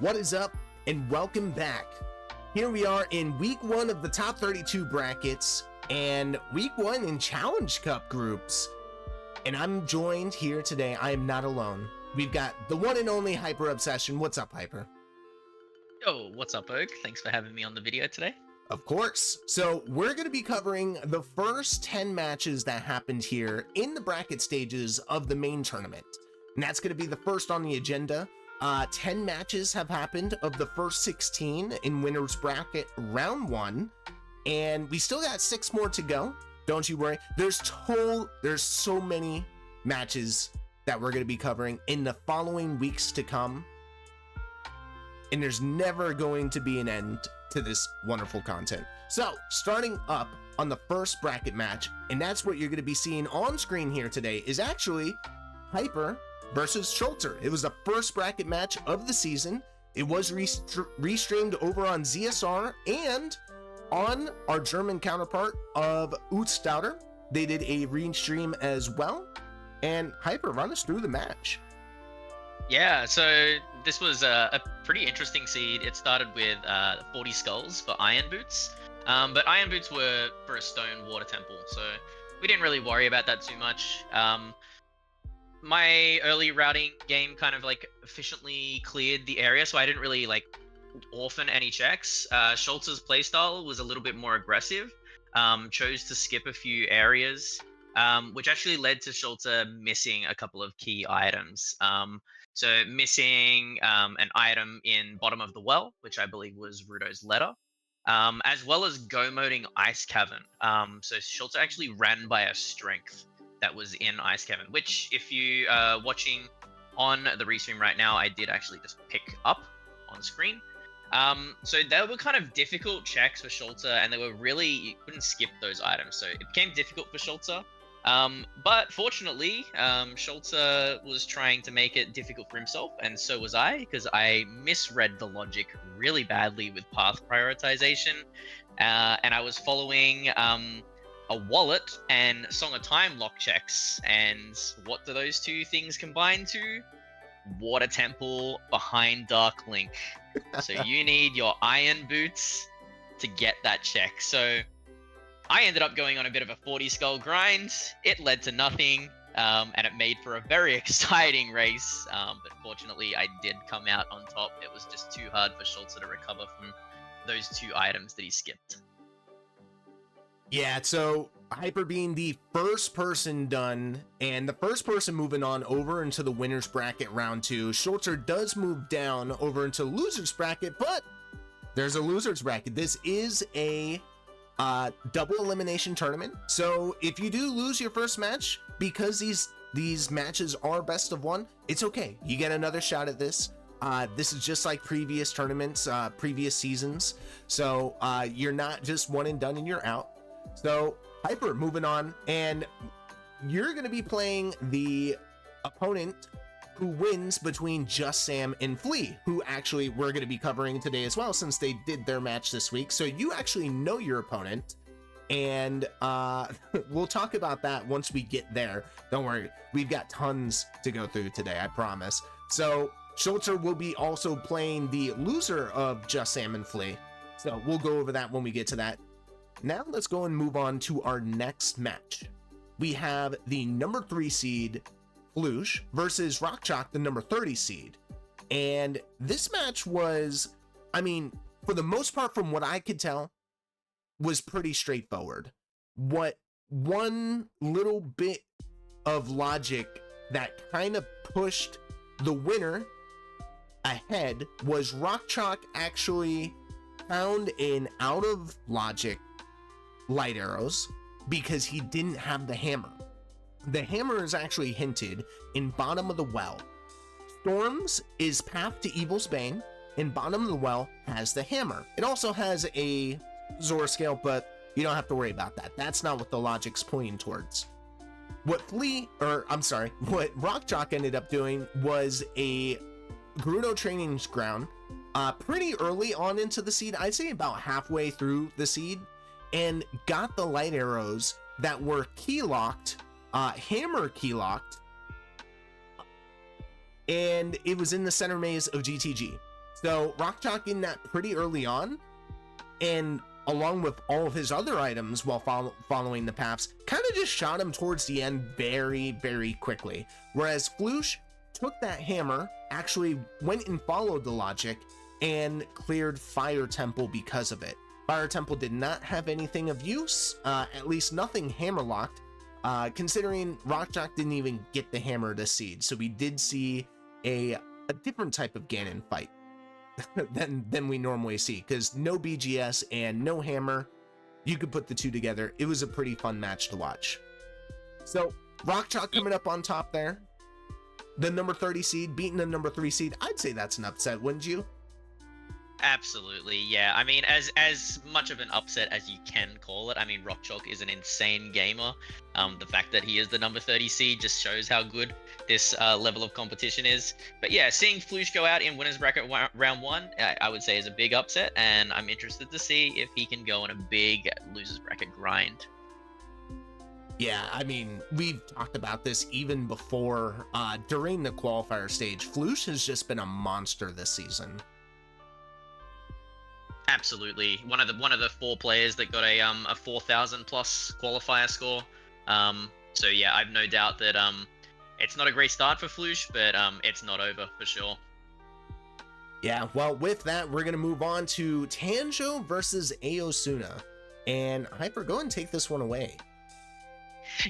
What is up, and welcome back. Here we are in week 1 of the top 32 brackets and week 1 in Challenge Cup groups. And I'm joined here today. I am not alone. We've got the one and only Hyper Obsession. What's up, Hyper? Yo, what's up, Oak? Thanks for having me on the video today. Of course. So we're going to be covering the first 10 matches that happened here in the bracket stages of the main tournament. And that's going to be the first on the agenda. 10 matches have happened of the first 16 in winners bracket round 1. And we still got 6 more to go. Don't you worry. There's so many matches that we're going to be covering in the following weeks to come. And there's never going to be an end to this wonderful content. So, starting up on the first bracket match, and that's what you're going to be seeing on screen here today, is actually Hyper versus Schulter. It was the first bracket match of the season. It was restreamed over on ZSR and on our German counterpart of OoTR. They did a restream as well. And Hyper, run us through the match. Yeah, so this was a pretty interesting seed. It started with 40 skulls for Iron Boots, but Iron Boots were for a stone water temple, so we didn't really worry about that too much. My early routing game kind of like efficiently cleared the area, so I didn't really like orphan any checks. Schultz's playstyle was a little bit more aggressive, chose to skip a few areas, which actually led to Schulter missing a couple of key items. So missing an item in bottom of the well, which I believe was Rudo's letter, as well as go-moding Ice Cavern. So Schulter actually ran by a strength that was in Ice Cavern, which if you are watching on the restream right now, I did actually just pick up on screen. So they were kind of difficult checks for Schulter, and they were really, you couldn't skip those items. So it became difficult for Schulter. But fortunately, Schulter was trying to make it difficult for himself, and so was I, because I misread the logic really badly with path prioritization, and I was following a wallet and Song of Time lock checks, and what do those two things combine to? Water Temple behind Dark Link. So you need your Iron Boots to get that check. So I ended up going on a bit of a 40 skull grind. It led to nothing, and it made for a very exciting race. But fortunately, I did come out on top. It was just too hard for Schultz to recover from those 2 items that he skipped. Yeah, so Hyper being the first person done, and the first person moving on over into the winner's bracket round 2. Schulter does move down over into loser's bracket, but there's a loser's bracket. This is a double elimination tournament, so if you do lose your first match, because these matches are best of 1, it's okay. You get another shot at this. This is just like previous tournaments, previous seasons, so you're not just one and done and you're out. So Hyper moving on, and you're going to be playing the opponent who wins between Just Sam and Flea, who actually we're going to be covering today as well, since they did their match this week. So you actually know your opponent, and we'll talk about that once we get there. Don't worry, we've got tons to go through today, I promise. So Schulter will be also playing the loser of Just Sam and Flea, so we'll go over that when we get to that. Now let's go and move on to our next match. We have the number 3 seed Fluge versus Rockchalk, the number 30 seed. And this match was, I mean, for the most part, from what I could tell, was pretty straightforward. What one little bit of logic that kind of pushed the winner ahead was Rockchalk actually found an out of logic light arrows because he didn't have the hammer. The hammer is actually hinted in bottom of the well. Storms is Path to Evil's Bane, and bottom of the well has the hammer. It also has a Zora scale, but you don't have to worry about that. That's not what the logic's pointing towards. What Rockchalk ended up doing was a Gerudo training ground pretty early on into the seed. I'd say about halfway through the seed, and got the light arrows that were key locked, hammer key locked, and it was in the center maze of GTG. So Rock Chalk in that pretty early on, and along with all of his other items while following the paths, kind of just shot him towards the end very, very quickly. Whereas Floosh took that hammer, actually went and followed the logic, and cleared Fire Temple because of it. Fire Temple did not have anything of use, at least nothing hammer-locked, considering Rock Chalk didn't even get the hammer to seed. So we did see a different type of Ganon fight than we normally see, because no BGS and no hammer. You could put the two together. It was a pretty fun match to watch. So Rock Chalk coming up on top there. The number 30 seed beating the number 3 seed. I'd say that's an upset, wouldn't you? Absolutely, yeah. I mean, as much of an upset as you can call it. I mean, Rock Chalk is an insane gamer. The fact that he is the number 30 seed just shows how good this level of competition is. But yeah, seeing Floosh go out in winners bracket round 1, I would say is a big upset, and I'm interested to see if he can go on a big losers bracket grind. Yeah, I mean, we've talked about this even before, during the qualifier stage. Floosh has just been a monster this season. Absolutely, one of the 4 players that got a 4,000 plus qualifier score. So yeah, I've no doubt that it's not a great start for Floosh, but it's not over for sure. Yeah, well, with that, we're gonna move on to Tanjo versus Aosuna, and Hyper, go and take this one away.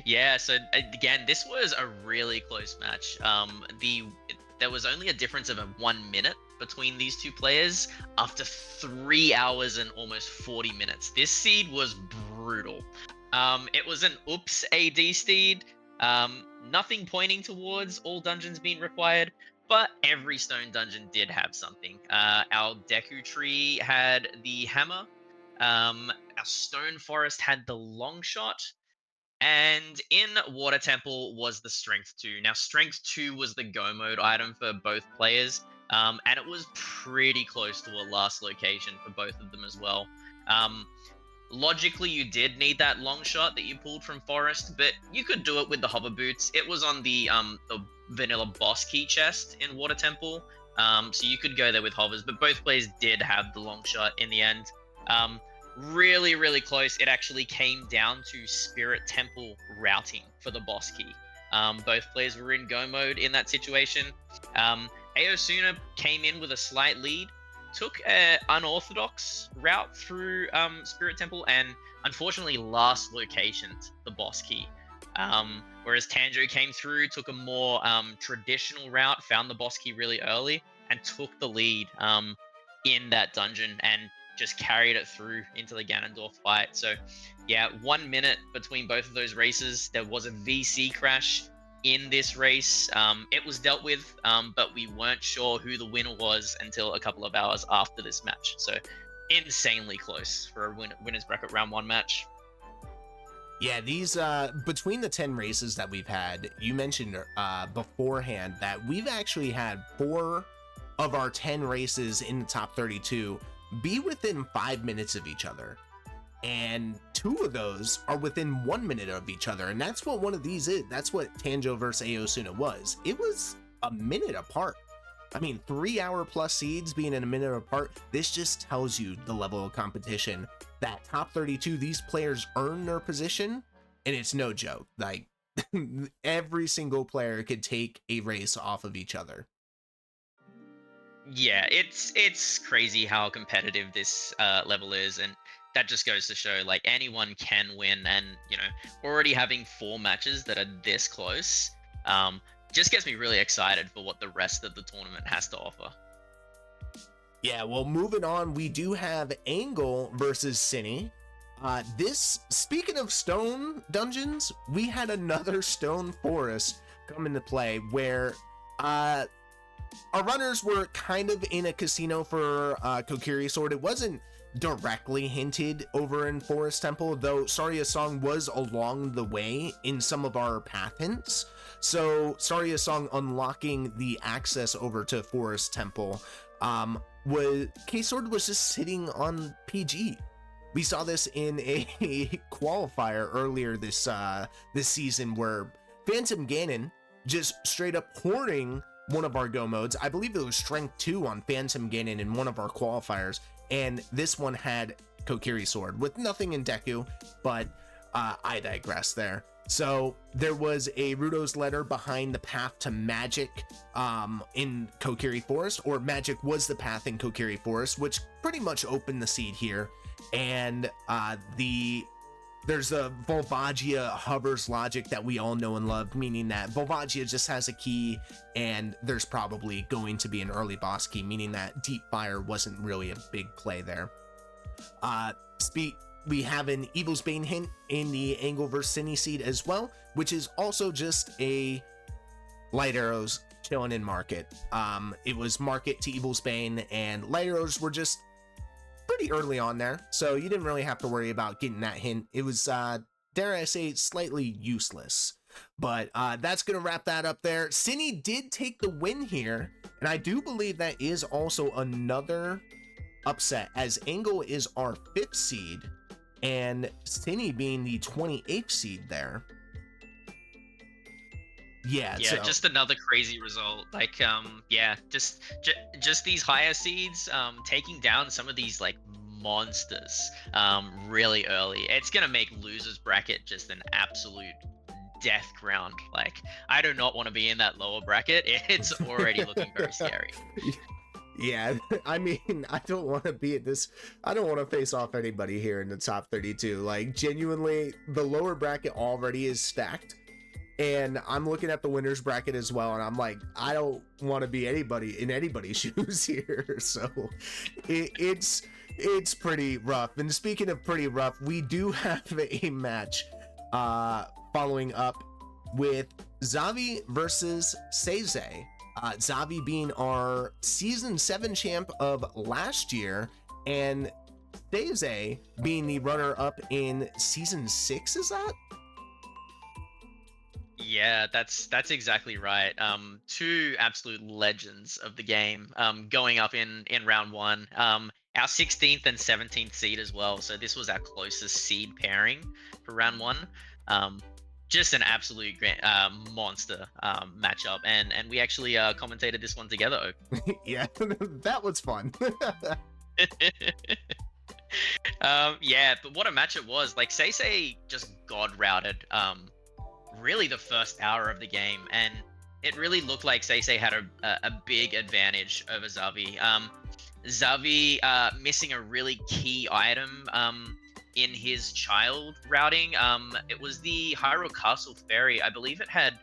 Yeah, so again, this was a really close match. There was only a difference of 1 minute between these two players after 3 hours and almost 40 minutes. This seed was brutal. It was an oops AD seed, nothing pointing towards all dungeons being required, but every stone dungeon did have something. Our Deku tree had the hammer, our stone forest had the long shot, and in Water Temple was the Strength 2. Now, Strength 2 was the go mode item for both players, and it was pretty close to a last location for both of them as well. Logically, you did need that long shot that you pulled from Forest, but you could do it with the hover boots. It was on the vanilla boss key chest in Water Temple, so you could go there with hovers, but both players did have the long shot in the end. Really, really close. It actually came down to Spirit Temple routing for the boss key. Both players were in go mode in that situation. Aosuna came in with a slight lead, took an unorthodox route through Spirit Temple, and unfortunately last locationed the boss key. Whereas Tanjo came through, took a more traditional route, found the boss key really early, and took the lead in that dungeon and just carried it through into the Ganondorf fight. So yeah, 1 minute between both of those races. There was a VC crash in this race. It was dealt with, but we weren't sure who the winner was until a couple of hours after this match. So insanely close for a winners bracket round 1 match. Yeah, these between the 10 races that we've had, you mentioned beforehand that we've actually had 4 of our 10 races in the top 32 be within 5 minutes of each other, and 2 of those are within 1 minute of each other, and that's what one of these is. That's what Tanjo versus Aosuna was. It was a minute apart. I mean, 3 hour plus seeds being in a minute apart. This just tells you the level of competition. That top 32, these players earn their position, and it's no joke. Like every single player could take a race off of each other. Yeah, it's crazy how competitive this level is, and that just goes to show like anyone can win. And already having 4 matches that are this close just gets me really excited for what the rest of the tournament has to offer. Yeah, well, moving on, we do have Angle versus Cine. Speaking of stone dungeons, we had another stone forest come into play where our runners were kind of in a casino for Kokiri Sword. It wasn't directly hinted over in Forest Temple, though Saria's song was along the way in some of our path hints. So Saria's song unlocking the access over to Forest Temple K-Sword was just sitting on PG. We saw this in a qualifier earlier this season where Phantom Ganon just straight up hoarding one of our go modes. I believe it was Strength 2 on Phantom Ganon in one of our qualifiers, and this one had Kokiri Sword with nothing in Deku, but I digress there. So there was a Rudo's letter behind the path to magic in Kokiri Forest, or magic was the path in Kokiri Forest, which pretty much opened the seed here. And there's a Volvagia hovers logic that we all know and love, meaning that Volvagia just has a key and there's probably going to be an early boss key, meaning that Deep Fire wasn't really a big play there. We have an Evil's Bane hint in the Angle vs. Cine seed as well, which is also just a Light Arrows chilling in market. It was market to Evil's Bane, and Light Arrows were just pretty early on there, so you didn't really have to worry about getting that hint. It was, dare I say, slightly useless. But that's going to wrap that up there. Cine did take the win here, and I do believe that is also another upset, as Angle is our 5th seed, and Cine being the 28th seed there. Yeah, so just another crazy result. Like, just these higher seeds taking down some of these like monsters really early. It's gonna make losers bracket just an absolute death ground. Like, I do not want to be in that lower bracket. It's already looking very scary. Yeah, I mean, I don't want to be at this. I don't want to face off anybody here in the top 32. Like, genuinely, the lower bracket already is stacked. And I'm looking at the winners bracket as well, and I'm like, I don't want to be anybody in anybody's shoes here. So it's pretty rough. And speaking of pretty rough, we do have a match following up with Xavi versus Seize. Xavi being our season 7 champ of last year, and Seize being the runner up in season 6. Is that? Yeah, that's exactly right. Two absolute legends of the game going up in round 1. Our 16th and 17th seed as well. So this was our closest seed pairing for round 1. Just an absolute monster matchup, and we actually commentated this one together. Yeah, that was fun. Yeah, but what a match it was. Like, Seize just god routed really the first hour of the game, and it really looked like Seize had a big advantage over Xavi. Xavi missing a really key item in his child routing. It was the Hyrule Castle Ferry. I believe it had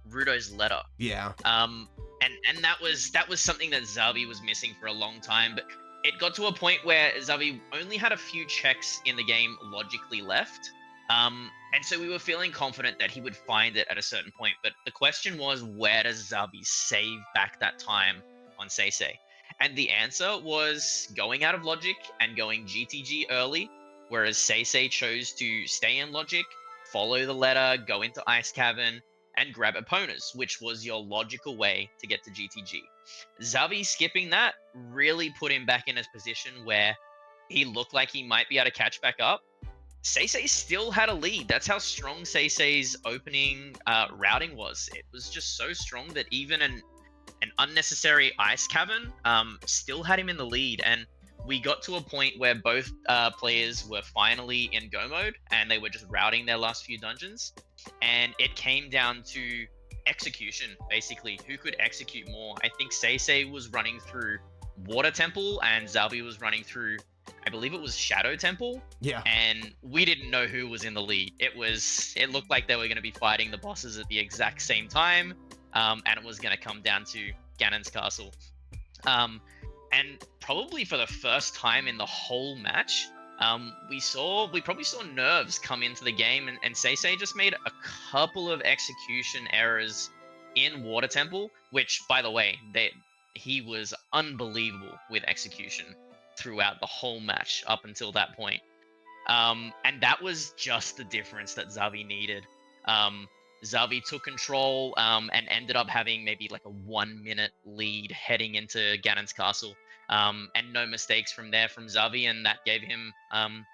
Rudo's letter. Yeah. And that was something that Xavi was missing for a long time, but it got to a point where Xavi only had a few checks in the game logically left. And so we were feeling confident that he would find it at a certain point. But the question was, where does Xavi save back that time on Seize? And the answer was going out of logic and going GTG early, whereas Seize chose to stay in logic, follow the letter, go into Ice Cavern, and grab Eponas, which was your logical way to get to GTG. Xavi skipping that really put him back in a position where he looked like he might be able to catch back up. Seize still had a lead. That's how strong Seise's opening routing was. It was just so strong that even an unnecessary Ice Cavern still had him in the lead. And we got to a point where both players were finally in go mode, and they were just routing their last few dungeons. And it came down to execution, basically. Who could execute more? I think Seize was running through Water Temple, and Xavi was running through, I believe it was Shadow Temple. Yeah. And we didn't know who was in the lead. It looked like they were going to be fighting the bosses at the exact same time. And it was going to come down to Ganon's Castle. And probably for the first time in the whole match, we probably saw nerves come into the game, and Seize just made a couple of execution errors in Water Temple, which, by the way, he was unbelievable with execution throughout the whole match up until that point. And that was just the difference that Xavi needed. Xavi took control and ended up having maybe like a 1 minute lead heading into Ganon's Castle. And no mistakes from there from Xavi, and that gave him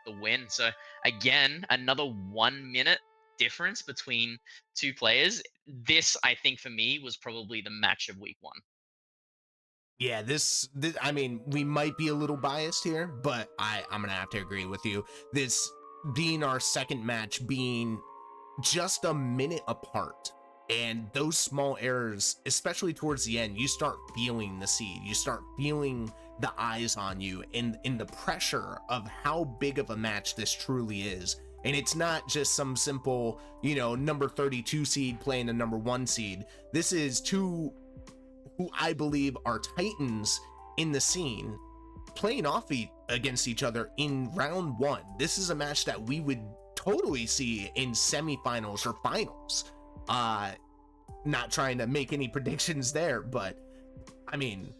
the win. So again, another 1 minute difference between two players, this I think for me was probably the match of week 1. Yeah, this I mean, we might be a little biased here, but I'm gonna have to agree with you. This being our second match, being just a minute apart, and those small errors, especially towards the end, you start feeling the seed, you start feeling the eyes on you, and in the pressure of how big of a match this truly is. And it's not just some simple, number 32 seed playing a number 1 seed. This is two who I believe are titans in the scene playing off against each other in round 1. This is a match that we would totally see in semifinals or finals. Not trying to make any predictions there, but I mean,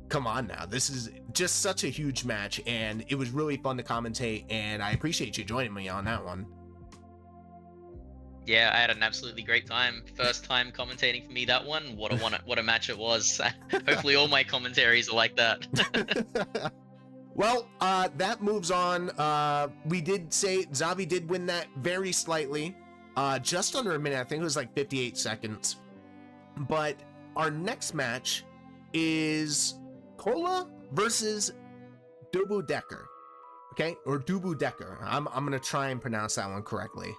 come on now. This is just such a huge match, and it was really fun to commentate, and I appreciate you joining me on that one. Yeah, I had an absolutely great time. First time commentating for me that one. What a match it was. Hopefully all my commentaries are like that. Well, that moves on. We did say Zavi did win that very slightly. Just under a minute. I think it was like 58 seconds. But our next match is Cola versus Dubu Decker. Okay, or Dubu Decker. I'm gonna try and pronounce that one correctly.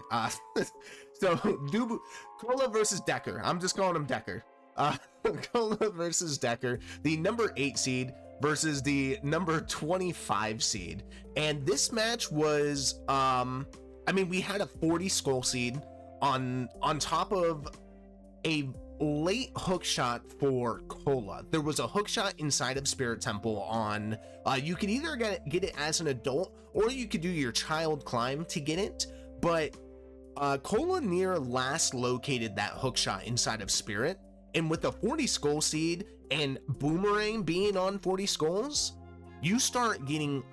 So Cola versus Decker. I'm just calling him Decker. Cola versus Decker, the number 8 seed versus the number 25 seed. And this match was, we had a 40 skull seed on top of a late hook shot for Cola. There was a hook shot inside of Spirit Temple on, you could either get it as an adult, or you could do your child climb to get it, but Cola near last located that hook shot inside of Spirit, and with a 40 skull seed and Boomerang being on 40 skulls, you start getting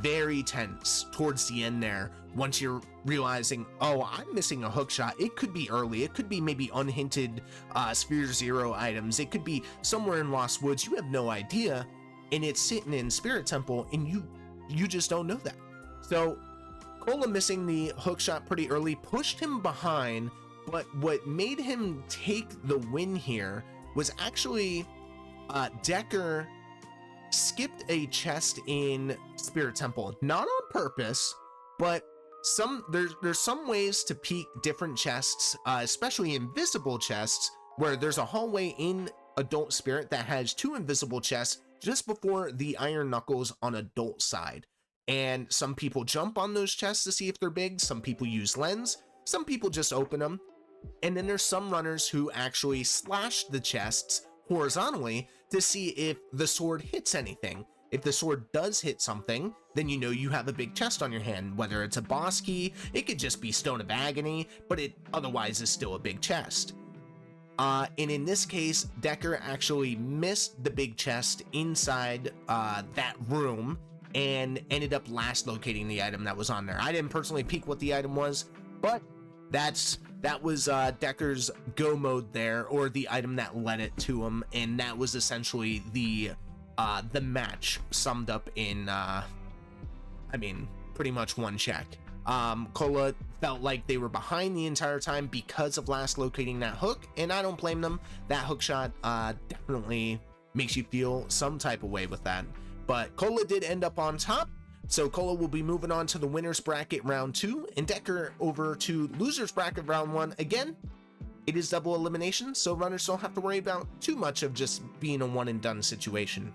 very tense towards the end there once you're realizing, oh, I'm missing a hook shot. It could be early. It could be maybe unhinted Sphere Zero items. It could be somewhere in Lost Woods. You have no idea, and it's sitting in Spirit Temple, and you just don't know that. So Cola missing the hook shot pretty early pushed him behind, but what made him take the win here was actually Decker skipped a chest in Spirit Temple, not on purpose, but there's some ways to peek different chests, especially invisible chests, where there's a hallway in Adult Spirit that has 2 invisible chests just before the Iron Knuckles on Adult side. And some people jump on those chests to see if they're big, some people use lens, some people just open them, and then there's some runners who actually slash the chests horizontally to see if the sword hits anything. If the sword does hit something, then you know you have a big chest on your hand, whether it's a boss key, it could just be Stone of Agony, but it otherwise is still a big chest. And in this case, Decker actually missed the big chest inside that room and ended up last locating the item that was on there. I didn't personally peek what the item was, but that was Decker's go mode there, or the item that led it to him, and that was essentially the match summed up in pretty much one check. Cola felt like they were behind the entire time because of last locating that hook, and I don't blame them. That hook shot definitely makes you feel some type of way with that. But Cola did end up on top, so Cola will be moving on to the winner's bracket round 2, and Decker over to loser's bracket round 1. Again, it is double elimination, so runners don't have to worry about too much of just being a one and done situation.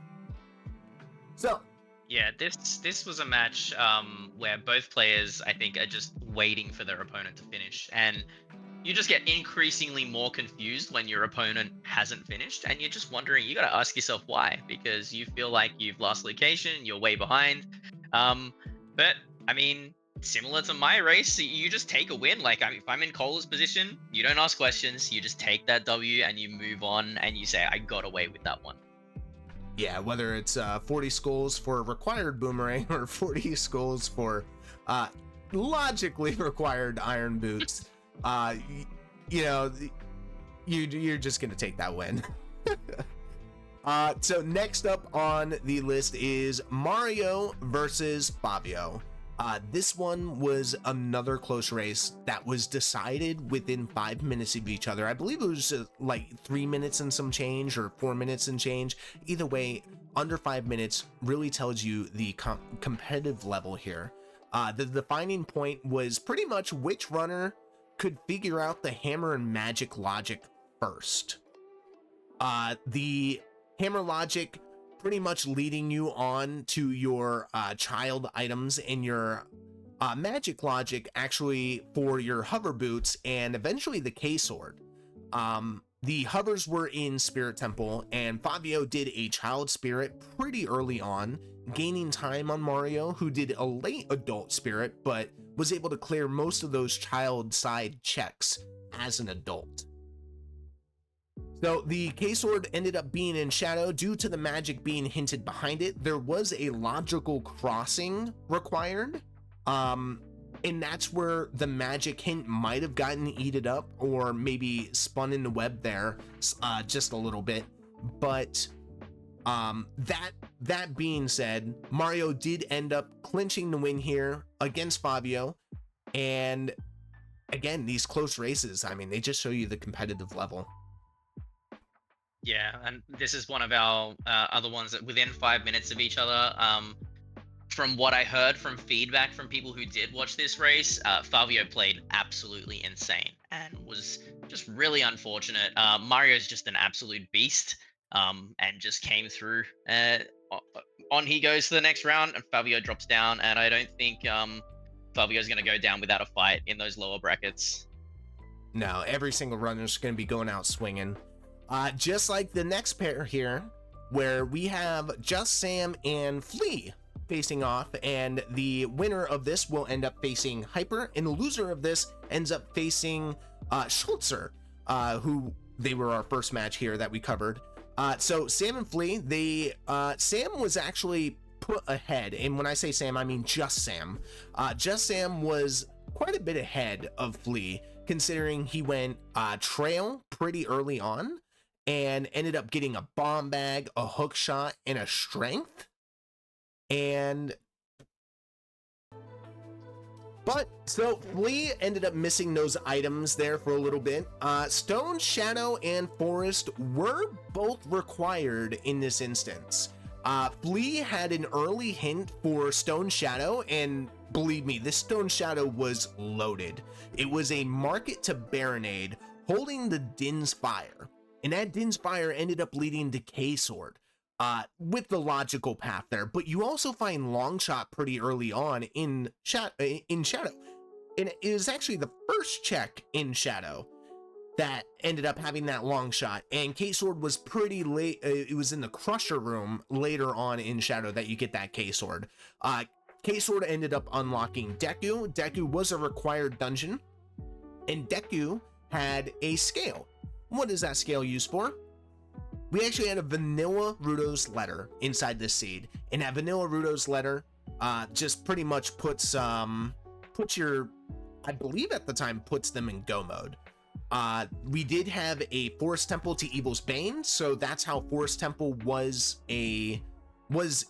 So yeah, this was a match where both players, I think, are just waiting for their opponent to finish, and you just get increasingly more confused when your opponent hasn't finished, and you're just wondering, you gotta ask yourself why, because you feel like you've lost location, you're way behind. But I mean, similar to my race, you just take a win. Like, if I'm in Cola's position, you don't ask questions, you just take that W and you move on, and you say, I got away with that one. Yeah, whether it's 40 skulls for required Boomerang or 40 skulls for logically required Iron Boots, you're just gonna take that win. So next up on the list is Mario versus Fabio. This one was another close race that was decided within 5 minutes of each other. I believe it was like 3 minutes and some change, or 4 minutes and change. Either way, under 5 minutes really tells you the competitive level here. The defining point was pretty much which runner could figure out the hammer and magic logic first. The hammer logic pretty much leading you on to your child items, and your magic logic actually for your hover boots and eventually the K-sword. The hovers were in Spirit Temple, and Fabio did a child spirit pretty early on, gaining time on Mario, who did a late adult spirit, but was able to clear most of those child side checks as an adult. So the K-sword ended up being in Shadow due to the magic being hinted behind it. There was a logical crossing required, and that's where the magic hint might have gotten eaten up, or maybe spun in the web there just a little bit. But that being said, Mario did end up clinching the win here against Fabio. And again, these close races, I mean, they just show you the competitive level. Yeah, and this is one of our other ones that within 5 minutes of each other. From what I heard from feedback from people who did watch this race, Fabio played absolutely insane and was just really unfortunate. Mario's just an absolute beast, and just came through. On he goes to the next round, and Fabio drops down, and I don't think Fabio's going to go down without a fight in those lower brackets. No, every single runner's going to be going out swinging. Just like the next pair here, where we have Just Sam and Flea facing off, and the winner of this will end up facing Hyper, and the loser of this ends up facing Schultzer, who they were our first match here that we covered. So Sam and Flea, Sam was actually put ahead, and when I say Sam, I mean Just Sam. Just Sam was quite a bit ahead of Flea, considering he went trail pretty early on, and ended up getting a bomb bag, a hook shot, and a strength. But so Flea ended up missing those items there for a little bit. Stone, Shadow, and Forest were both required in this instance. Flea had an early hint for Stone Shadow, and believe me, this Stone Shadow was loaded. It was a Market to Baronade holding the Din's Fire. And that Din's Fire ended up leading to K-Sword with the logical path there. But you also find Longshot pretty early on in Shadow. And it was actually the first check in Shadow that ended up having that Longshot. And K-Sword was pretty late. It was in the Crusher room later on in Shadow that you get that K-Sword. K-Sword ended up unlocking Deku. Deku was a required dungeon. And Deku had a scale. What is that scale used for? We actually had a Vanilla Ruto's letter inside this seed, and that Vanilla Ruto's letter just pretty much puts your, I believe at the time, puts them in go mode. We did have a Forest Temple to Evil's Bane, so that's how Forest Temple was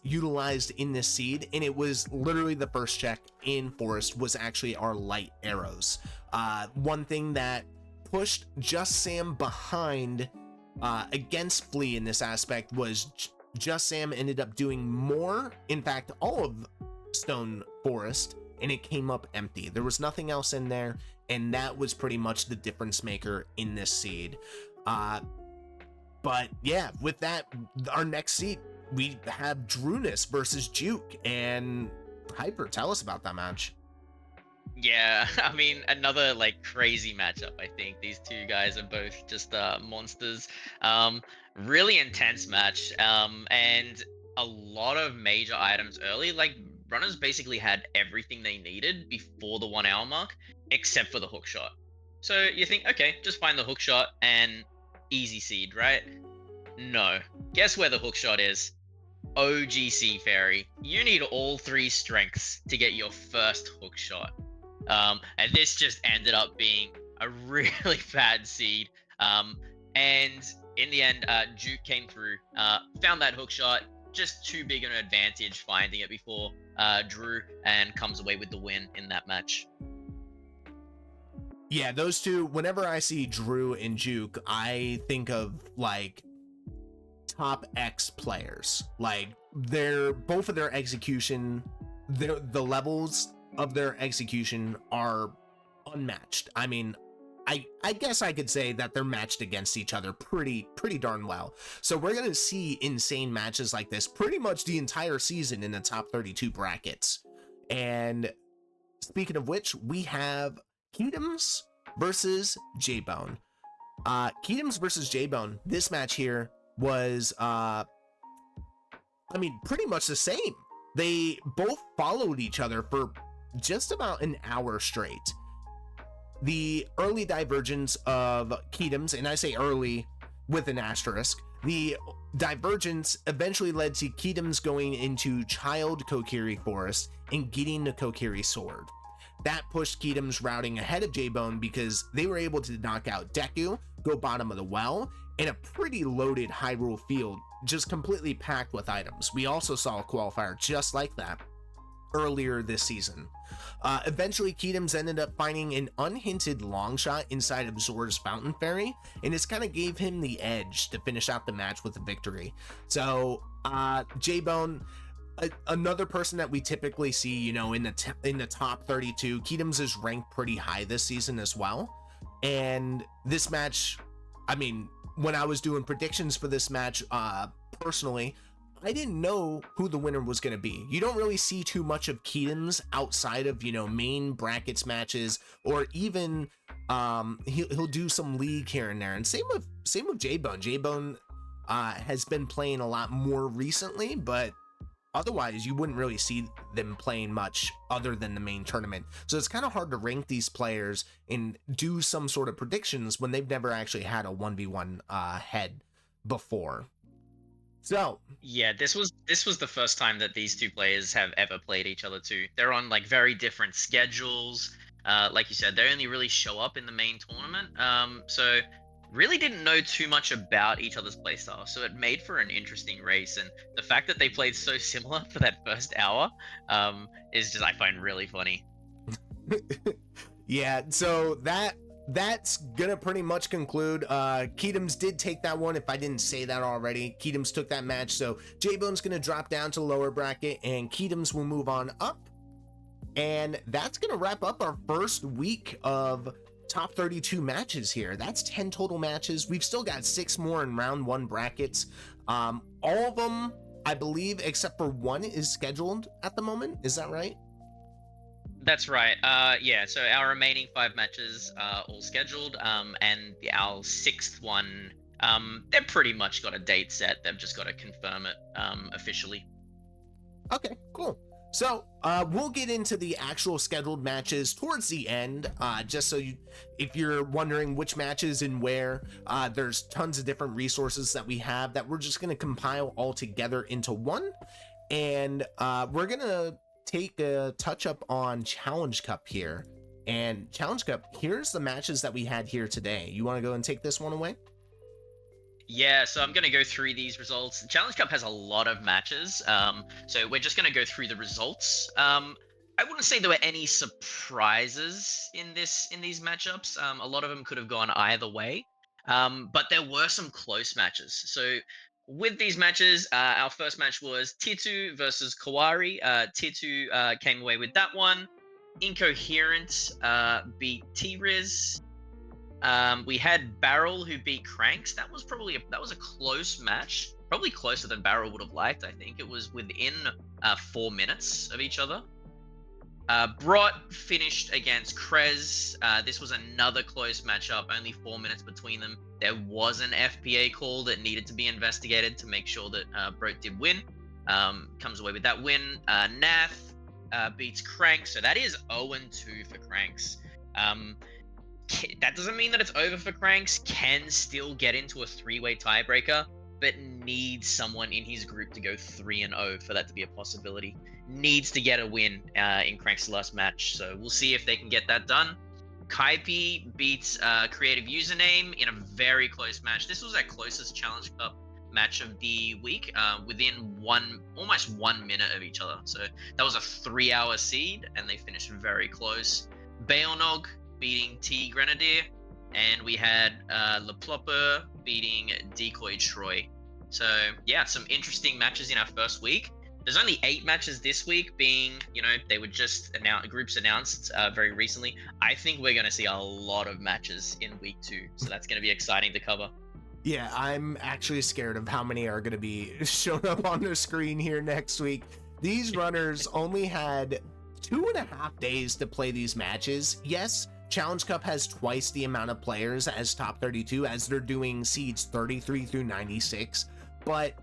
utilized in this seed, and it was literally the first check in Forest was actually our light arrows. One thing that pushed Just Sam behind against Flea in this aspect was Just Sam ended up doing more, in fact all of Stone Forest, and it came up empty. There was nothing else in there, and that was pretty much the difference maker in this seed. But yeah, with that, our next seed, we have Drunus versus Juke, and Hyper, tell us about that match. Yeah, I mean, another like crazy matchup. I think these two guys are both just monsters. Really intense match. And a lot of major items early. Like runners basically had everything they needed before the 1 hour mark, except for the hook shot. So you think, okay, just find the hook shot and easy seed, right? No. Guess where the hook shot is? OGC Fairy. You need all 3 strengths to get your first hook shot. And this just ended up being a really bad seed. And in the end, Duke came through, found that hook shot, just too big an advantage finding it before Drew, and comes away with the win in that match. Yeah, those two, whenever I see Drew and Juke, I think of like top X players. Like they're both of their execution, the levels of their execution are unmatched. I mean, I guess I could say that they're matched against each other pretty darn well. So we're gonna see insane matches like this pretty much the entire season in the top 32 brackets. And speaking of which, we have Keatums versus J-Bone. Keatums versus J-Bone. This match here was, I mean, pretty much the same. They both followed each other for just about an hour straight. The early divergence of Keatums, and I say early with an asterisk, the divergence eventually led to Keatums going into Child Kokiri Forest and getting the Kokiri Sword. That pushed Keatums routing ahead of J-Bone because they were able to knock out Deku, go bottom of the well, in a pretty loaded Hyrule field, just completely packed with items. We also saw a qualifier just like that earlier this season. Eventually, Keatums ended up finding an unhinted long shot inside of Zora's Fountain Fairy, and this kind of gave him the edge to finish out the match with a victory. So, J-Bone, another person that we typically see, you know, in the top 32. Keatums is ranked pretty high this season as well. And this match, I mean, when I was doing predictions for this match, personally, I didn't know who the winner was going to be. You don't really see too much of Keatums outside of, you know, main brackets matches, or even he'll do some league here and there. And same with J-Bone. J-Bone has been playing a lot more recently, but otherwise you wouldn't really see them playing much other than the main tournament. So it's kind of hard to rank these players and do some sort of predictions when they've never actually had a 1v1 head before. So yeah, this was the first time that these two players have ever played each other too. They're on like very different schedules. Like you said, they only really show up in the main tournament. So really didn't know too much about each other's playstyle. So it made for an interesting race. And the fact that they played so similar for that first hour is just, I find, really funny. Yeah, so that's gonna pretty much conclude. Keatums did take that one, if I didn't say that already. Keatums took that match, so J-Bone's gonna drop down to the lower bracket and Keatums will move on up. And that's gonna wrap up our first week of top 32 matches here. That's 10 total matches. We've still got 6 more in round 1 brackets. All of them, I believe, except for one, is scheduled at the moment. Is that right? That's right. Yeah, so our remaining 5 matches are all scheduled, and our 6th one, they've pretty much got a date set. They've just got to confirm it officially. Okay, cool. So we'll get into the actual scheduled matches towards the end, just so if you're wondering which matches and where, there's tons of different resources that we have that we're just going to compile all together into one. And we're going to take a touch up on Challenge Cup here. And Challenge Cup, here's the matches that we had here today. You want to go and take this one away? Yeah, so I'm going to go through these results. Challenge Cup has a lot of matches, so we're just going to go through the results. I wouldn't say there were any surprises in these matchups. A lot of them could have gone either way, but there were some close matches. So with these matches, our first match was Titu versus Kawari. Titu came away with that one. Incoherent beat T-Riz. We had Barrel who beat Cranks. That was a close match. Probably closer than Barrel would have liked, I think. It was within 4 minutes of each other. Brot finished against Krez. This was another close matchup, only 4 minutes between them. There was an FPA call that needed to be investigated to make sure that Brot did win. Comes away with that win. Nath beats Cranks, so that is 0-2 for Cranks. That doesn't mean that it's over for Cranks. Can still get into a 3-way tiebreaker, but needs someone in his group to go 3-0 for that to be a possibility. Needs to get a win in Cranks' last match, so we'll see if they can get that done. Kaipi beats Creative Username in a very close match. This was our closest Challenge Cup match of the week, within almost 1 minute of each other. So that was a 3-hour seed, and they finished very close. Bayonog beating T Grenadier, and we had Le Plopper beating Decoy Troy. So yeah, some interesting matches in our first week. There's only 8 matches this week, being, they were just groups announced very recently. I think we're going to see a lot of matches in week 2, so that's going to be exciting to cover. Yeah, I'm actually scared of how many are going to be shown up on the screen here next week. These runners only had 2.5 days to play these matches. Yes, Challenge Cup has twice the amount of players as Top 32, as they're doing seeds 33 through 96, but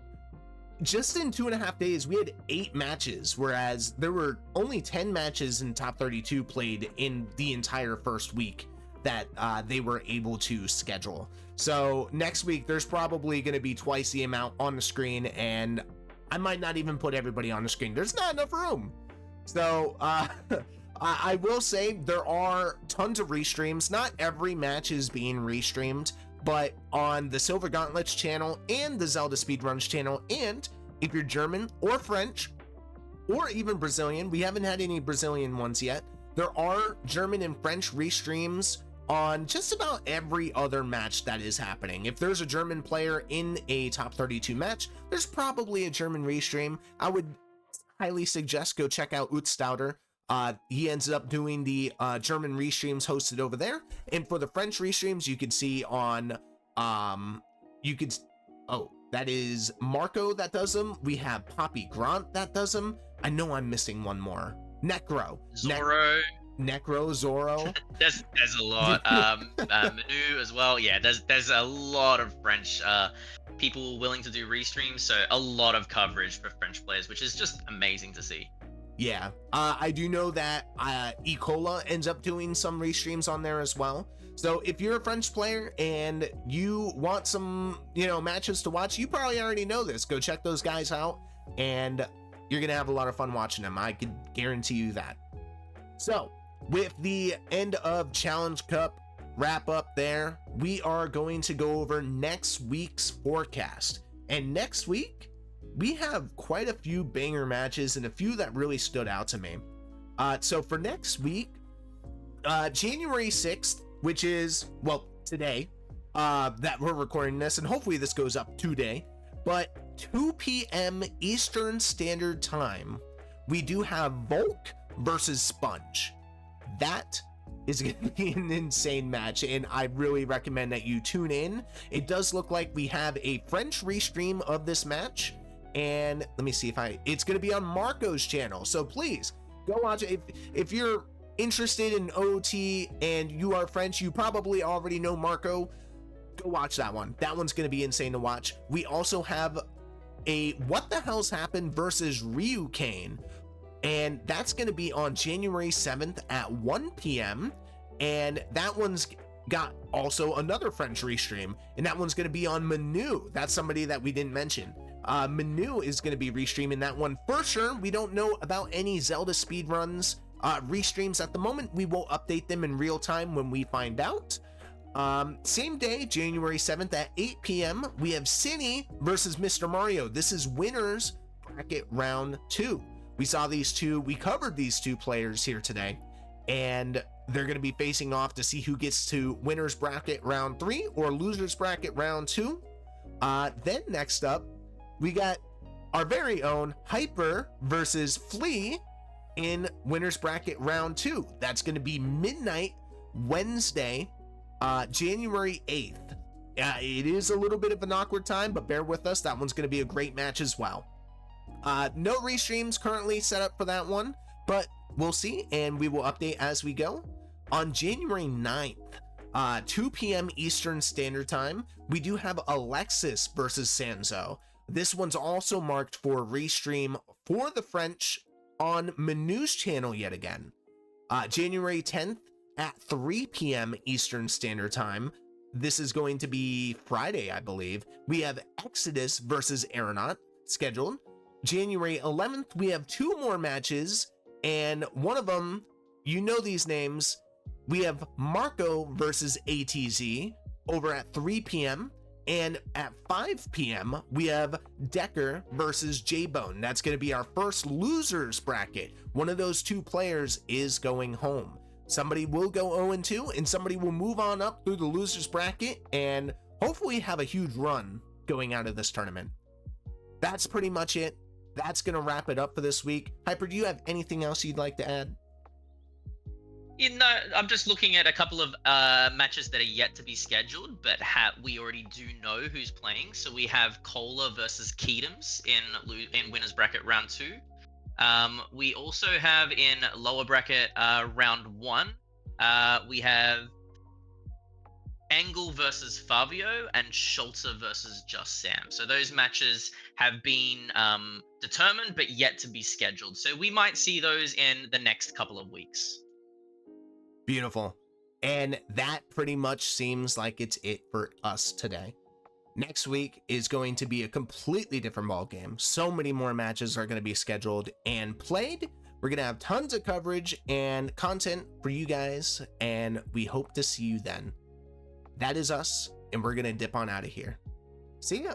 just in 2.5 days, we had 8 matches, whereas there were only 10 matches in Top 32 played in the entire first week that they were able to schedule. So next week, there's probably going to be twice the amount on the screen, and I might not even put everybody on the screen. There's not enough room. So I will say there are tons of restreams. Not every match is being restreamed, but on the Silver Gauntlets channel and the Zelda Speedruns channel, and if you're German or French or even Brazilian, we haven't had any Brazilian ones yet, there are German and French restreams on just about every other match that is happening. If there's a German player in a Top 32 match, there's probably a German restream. I would highly suggest go check out OoTR. He ends up doing the German restreams hosted over there, and for the French restreams, you could see on that is Marco that does them. We have Poppy Grant that does them. I know I'm missing one more. Necro. Zoro. there's a lot. Manu as well. Yeah, there's a lot of French people willing to do restreams, so a lot of coverage for French players, which is just amazing to see. Yeah, I do know that Ecola ends up doing some restreams on there as well. So if you're a French player and you want some, matches to watch, you probably already know this. Go check those guys out, and you're gonna have a lot of fun watching them. I could guarantee you that. So with the end of Challenge Cup wrap up there, we are going to go over next week's forecast. And next week, we have quite a few banger matches and a few that really stood out to me. So for next week, January 6th, which is, today, that we're recording this, and hopefully this goes up today, but 2 p.m. Eastern Standard Time, we do have Volk versus Sponge. That is going to be an insane match, and I really recommend that you tune in. It does look like we have a French restream of this match, and let me see it's going to be on Marco's channel, so please go watch it. If you're interested in OT and you are French, you probably already know Marco. Go watch that one. That one's going to be insane to watch. We also have a What the Hell's Happened versus Ryu Kane, and that's going to be on January 7th at 1 p.m. And that one's got also another French restream, and that one's going to be on Manu. That's somebody that we didn't mention. Manu is going to be restreaming that one for sure. We don't know about any Zelda speedruns restreams at the moment. We will update them in real time when we find out. Same day, January 7th at 8 p.m., we have Cine versus Mr. Mario. This is winners bracket round 2. We saw these two, we covered these two players here today, and they're going to be facing off to see who gets to winners bracket round 3 or losers bracket round 2. Then next up, we got our very own Hyper versus Flea in winners bracket round 2. That's going to be midnight Wednesday, January 8th. It is a little bit of an awkward time, but bear with us. That one's going to be a great match as well. No restreams currently set up for that one, but we'll see, and we will update as we go. On January 9th, 2 p.m. Eastern Standard Time, we do have Alexis versus Sanzo. This one's also marked for restream for the French on Manu's channel yet again. January 10th at 3 p.m. Eastern Standard Time. This is going to be Friday, I believe. We have Exodus versus Aeronaut scheduled. January 11th, we have 2 more matches, and one of them, you know these names. We have Marco versus ATZ over at 3 p.m. And at 5 p.m., we have Decker versus J-Bone. That's going to be our first losers bracket. One of those two players is going home. Somebody will go 0-2, and somebody will move on up through the losers bracket and hopefully have a huge run going out of this tournament. That's pretty much it. That's going to wrap it up for this week. Hyper, do you have anything else you'd like to add? I'm just looking at a couple of matches that are yet to be scheduled, but we already do know who's playing. So we have Cola versus Keatums in winners bracket round 2. We also have in lower bracket round 1. We have Angle versus Fabio and Schultz versus Just Sam. So those matches have been determined, but yet to be scheduled. So we might see those in the next couple of weeks. Beautiful. And that pretty much seems like it's it for us today. Next week is going to be a completely different ball game. So many more matches are going to be scheduled and played. We're going to have tons of coverage and content for you guys, and we hope to see you then. That is us, and we're going to dip on out of here. See ya.